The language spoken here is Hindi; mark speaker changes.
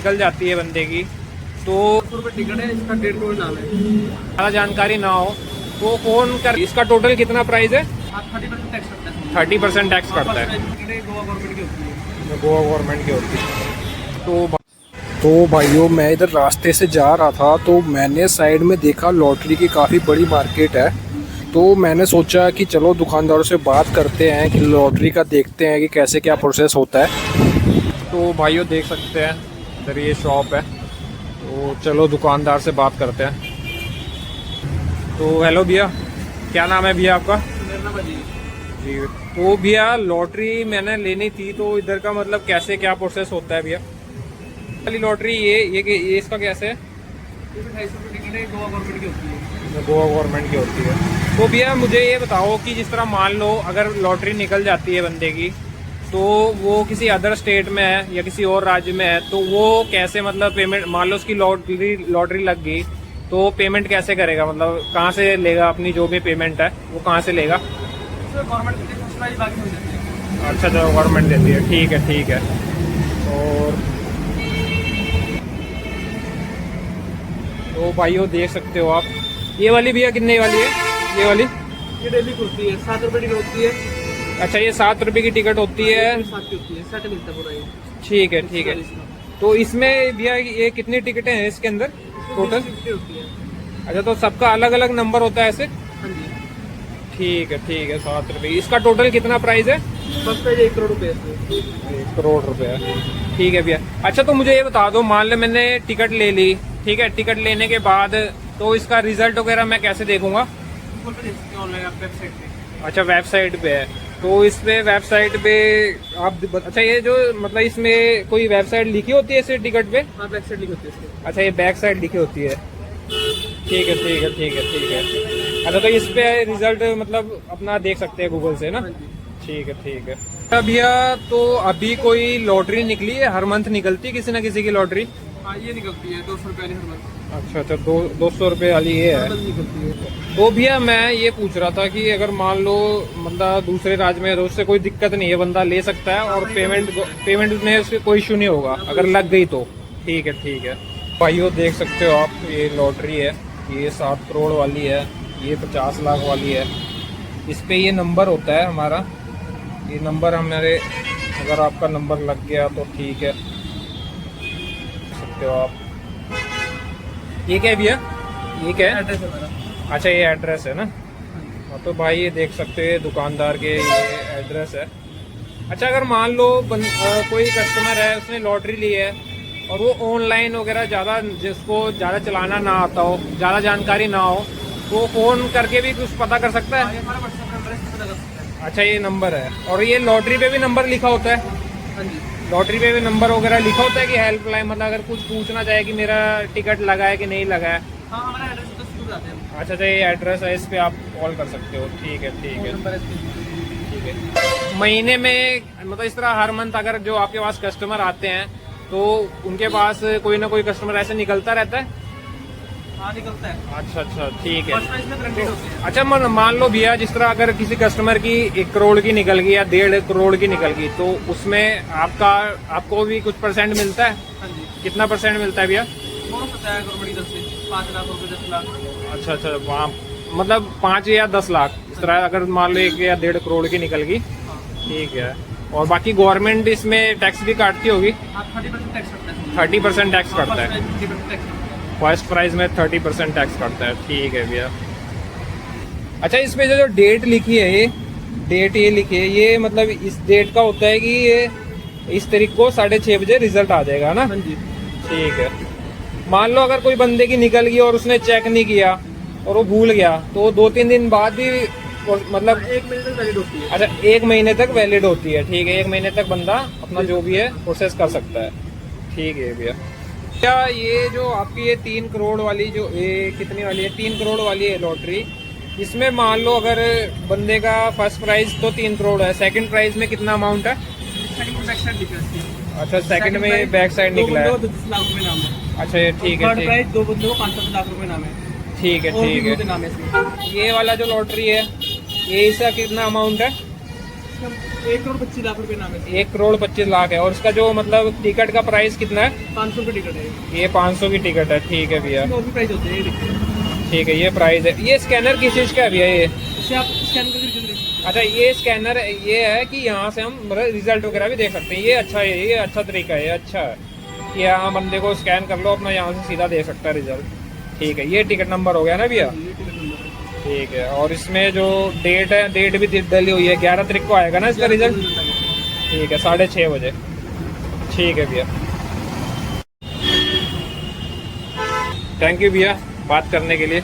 Speaker 1: निकल जाती है बंदे की तो
Speaker 2: टिकट है, इसका 1.5 करोड़ नाम है।
Speaker 1: ज़्यादा जानकारी ना हो तो फोन कर। इसका टोटल कितना प्राइस है?
Speaker 2: 30% टैक्स करता है।
Speaker 1: 30% टैक्स करता है।
Speaker 2: गोवा गवर्नमेंट की होती है।
Speaker 1: गोवा गवर्नमेंट की होती है। तो भाइयों मैं इधर रास्ते से जा रहा था तो मैंने साइड में देखा लॉटरी की काफ़ी बड़ी मार्केट है। तो मैंने सोचा कि चलो दुकानदारों से बात करते हैं कि लॉटरी का देखते हैं कि कैसे क्या प्रोसेस होता है। तो भाइयों देख सकते हैं इधर ये शॉप है, तो चलो दुकानदार से बात करते हैं। तो हेलो भैया, क्या नाम है भैया आपका?
Speaker 2: मेरा नाम अजीत
Speaker 1: जी। तो भैया लॉटरी मैंने लेनी थी, तो इधर का मतलब कैसे क्या प्रोसेस होता है भैया? वाली लॉटरी ये इसका कैसे है?
Speaker 2: 250 रुपये टिकट है, गोवा गवर्नमेंट की होती है।
Speaker 1: गोवा गवर्नमेंट की होती है। तो भैया मुझे ये बताओ कि जिस तरह मान लो अगर लॉटरी निकल जाती है बंदे की, तो वो किसी अदर स्टेट में है या किसी और राज्य में है, तो वो कैसे मतलब पेमेंट, मान लो उसकी लॉटरी लग गई तो पेमेंट कैसे करेगा? मतलब कहाँ से लेगा अपनी जो भी पेमेंट है वो कहाँ से लेगा?
Speaker 2: गवर्नमेंट बाकी हो जाती है।
Speaker 1: अच्छा तो गवर्नमेंट देती है, ठीक है ठीक है। और तो भाइयों देख सकते हो आप, ये वाली भैया कितने वाली है? ये वाली
Speaker 2: ये डेली की होती है, 7 रुपये टिकट होती है।
Speaker 1: अच्छा ये 7 रुपये की टिकट होती है।
Speaker 2: 7 की होती है, सेट मिलता है पूरा ये।
Speaker 1: ठीक है ठीक है। तो इसमें भैया ये कितनी टिकटें हैं इसके अंदर टोटल?
Speaker 2: 50 होती है।
Speaker 1: अच्छा तो सबका अलग अलग नंबर होता है ऐसे?
Speaker 2: हाँ जी।
Speaker 1: ठीक है 7 रुपये। इसका टोटल कितना प्राइस है?
Speaker 2: फर्स्ट प्राइस 1 करोड़ रुपये है।
Speaker 1: 1 करोड़ रुपये है, ठीक है भैया। अच्छा तो मुझे ये बता दो, मान लो मैंने टिकट ले ली, ठीक है, टिकट लेने के बाद तो इसका रिजल्ट वगैरह मैं कैसे देखूंगा?
Speaker 2: ऑनलाइन वेबसाइट पे।
Speaker 1: अच्छा वेबसाइट पे है, तो इस पे वेबसाइट पे आप अच्छा ये जो मतलब इसमें कोई वेबसाइट लिखी होती है इस टिकट पे?
Speaker 2: हाँ बैक साइड लिखी होती है इसके।
Speaker 1: अच्छा ये बैक साइड लिखी होती है, ठीक है ठीक है ठीक है ठीक है। अच्छा तो इस पे रिजल्ट मतलब अपना देख सकते हैं गूगल से ना?
Speaker 2: हाँ जी।
Speaker 1: ठीक है ठीक है। भैया तो अभी कोई लॉटरी निकली है? हर मंथ निकलती है किसी ना किसी की लॉटरी?
Speaker 2: हाँ ये निकलती है 200 रुपये हर मंथ।
Speaker 1: अच्छा अच्छा 200 रुपये वाली ये है।
Speaker 2: निकलती है।
Speaker 1: तो भैया मैं ये पूछ रहा था कि अगर मान लो बंदा दूसरे राज्य में है तो उससे कोई दिक्कत नहीं है, बंदा ले सकता है और पेमेंट में उससे कोई इशू नहीं होगा अगर लग गई तो? ठीक है ठीक है। भाइयों देख सकते हो आप, ये लॉटरी है, ये 7 करोड़ वाली है, ये 50 लाख वाली है। इस पे ये नंबर होता है हमारा, ये नंबर हमारे, अगर आपका नंबर लग गया तो ठीक है, देख सकते हो आप। ये क्या है भैया? ये क्या है?
Speaker 2: एड्रेस है मेरा।
Speaker 1: अच्छा ये एड्रेस है ना? हाँ, तो भाई ये देख सकते हैं दुकानदार के ये एड्रेस है। अच्छा अगर मान लो कोई कस्टमर है उसने लॉटरी ली है और वो ऑनलाइन वगैरह ज़्यादा, जिसको ज़्यादा चलाना ना आता हो, ज़्यादा जानकारी ना हो, तो फ़ोन करके भी कुछ पता कर सकता है?
Speaker 2: हमारा व्हाट्सएप नंबर है, इससे पता कर सकते हैं।
Speaker 1: अच्छा ये नंबर है, और ये लॉटरी पे भी नंबर लिखा होता है?
Speaker 2: हाँ जी।
Speaker 1: लॉटरी पे भी नंबर वगैरह लिखा होता है कि हेल्पलाइन, मतलब अगर कुछ पूछना चाहे कि मेरा टिकट लगा है कि नहीं लगा है?
Speaker 2: हाँ हमारा एड्रेस तो स्कूल आते हैं।
Speaker 1: अच्छा अच्छा ये एड्रेस है, इस पे आप कॉल कर सकते हो, ठीक है ठीक है
Speaker 2: नंबर है।
Speaker 1: ठीक है। महीने में मतलब इस तरह हर मंथ अगर जो आपके पास कस्टमर आते हैं तो उनके पास कोई ना कोई कस्टमर ऐसे निकलता रहता है?
Speaker 2: हाँ निकलता है।
Speaker 1: अच्छा अच्छा ठीक है।
Speaker 2: फर्स्ट प्राइस में गारंटेड होती है।
Speaker 1: अच्छा मान लो भैया जिस तरह अगर किसी कस्टमर की 1 करोड़ की निकल गई या 1.5 करोड़ की निकल गई, तो उसमें आपको भी कुछ परसेंट मिलता है?
Speaker 2: हाँ जी।
Speaker 1: कितना परसेंट मिलता है भैया?
Speaker 2: बोनस होता है गवर्नमेंट की तरफ से 5 लाख रुपए 10 लाख।
Speaker 1: अच्छा अच्छा वहाँ मतलब 5 या 10 लाख इस तरह, अगर मान लो 1 या 1.5 करोड़ की निकल गई, ठीक है। और बाकी गवर्नमेंट इसमें टैक्स भी काटती होगी?
Speaker 2: हाँ 30% टैक्स करता है।
Speaker 1: 30% टैक्स करता है,
Speaker 2: 30% टैक्स।
Speaker 1: फर्स्ट प्राइस में 30% टैक्स करता है, ठीक है भैया। अच्छा इसमें जो डेट लिखी है, ये डेट ये लिखी है, ये मतलब इस डेट का होता है कि ये इस तारीख को 6:30 बजे रिजल्ट आ जाएगा ना?
Speaker 2: हाँ जी।
Speaker 1: ठीक है। मान लो अगर कोई बंदे की निकल गई और उसने चेक नहीं किया और वो भूल गया, तो 2-3 दिन बाद भी मतलब
Speaker 2: 1 महीने तक वैलिड होती है।
Speaker 1: अच्छा 1 महीने तक वैलिड होती है, ठीक है। 1 महीने तक बंदा अपना जो भी है प्रोसेस कर सकता है, ठीक है भैया। क्या ये जो आपकी ये 3 करोड़ वाली जो ये कितनी वाली है? 3 करोड़ वाली है लॉटरी, इसमें मान लो अगर बंदे का फर्स्ट प्राइज तो 3 करोड़ है, सेकंड प्राइज में कितना अमाउंट है? अच्छा सेकंड में बैक साइड निकला है।
Speaker 2: 10 लाख रुपए नाम है।
Speaker 1: अच्छा ये ठीक है
Speaker 2: थर्ड
Speaker 1: ठीक
Speaker 2: प्राइज 2 बंदों को 5-7 लाख रुपए नाम है।
Speaker 1: ठीक है
Speaker 2: और
Speaker 1: ठीक
Speaker 2: भी
Speaker 1: है।
Speaker 2: दो नाम है इसमें।
Speaker 1: ये वाला जो लॉटरी है ये इसका कितना अमाउंट है?
Speaker 2: 1,25,00,000 नाम है।
Speaker 1: 1,25,00,000 है। और इसका जो मतलब टिकट का प्राइस कितना है?
Speaker 2: 500 रुपये टिकट है।
Speaker 1: ये 500 की टिकट है, ठीक है भैया।
Speaker 2: इसमें और भी प्राइस होते हैं, ये देखिए।
Speaker 1: ठीक है, ये प्राइस है। ये स्कैनर किस चीज़ का है भैया ये?
Speaker 2: इससे आप स्कैन करके रिजल्ट देख सकते
Speaker 1: अच्छा, ये स्कैनर ये है कि यहाँ से हम रिजल्ट वगैरह भी देख सकते हैं। ये अच्छा है, ये अच्छा तरीका है, ये अच्छा है कि यहाँ बंदे को स्कैन कर लो अपना, यहाँ से सीधा दे सकता है रिजल्ट। ठीक है, ये टिकट नंबर हो गया ना भैया?
Speaker 2: हैं। ये टिकट नंबर है।
Speaker 1: ठीक है। और इसमें जो डेट है, डेट भी डली हुई है, 11 तारीख को आएगा ना इसका रिजल्ट? ठीक है, 6:30 बजे। ठीक है भैया, थैंक यू भैया बात करने के लिए।